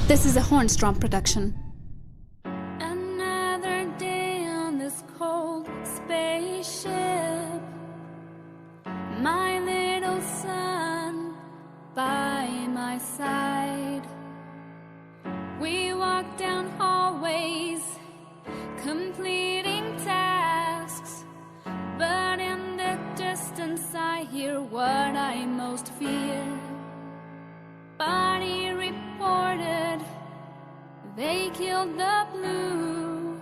This is a Hornstrom production. Another day on this cold spaceship, my little son by my side. We walk down hallways, completing tasks, but in the distance I hear what I most fear. Body reported, they killed the blue,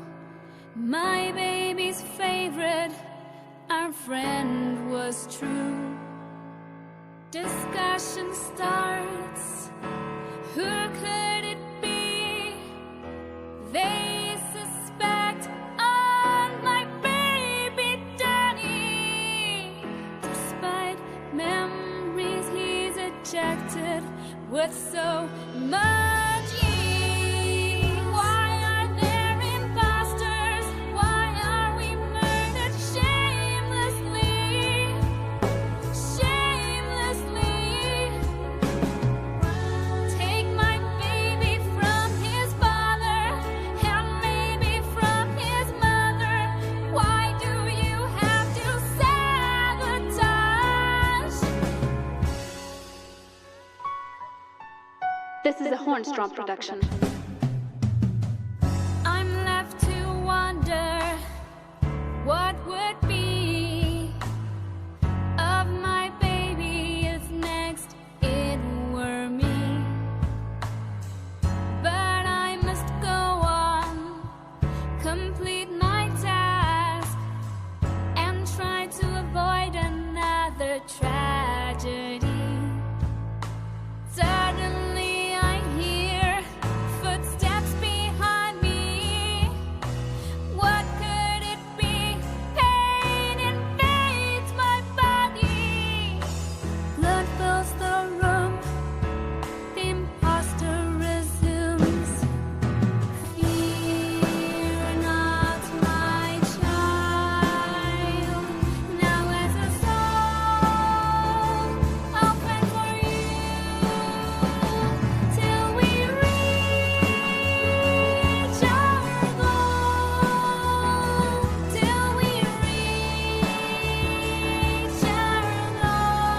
my baby's favorite. Our friend was true. Discussion starts. Who could it be? They suspect my baby Danny. Despite memories he's ejected with so much ease. Why are there imposters? Why are we murdered shamelessly? Shamelessly. Take my baby from his father and maybe from his mother. Why do you have to sabotage? This is a Hornstrom production. I'm left to wonder what would be of my baby if next it were me. But I must go on, complete my task, and try to avoid another tragedy. Suddenly I hear footsteps behind me. What could it be? Pain invades my body. Blood fills the room. The imposter resumes. Fear not, my child. Now as a soul, I'll fight for you till we reach our goal. Till we reach our goal.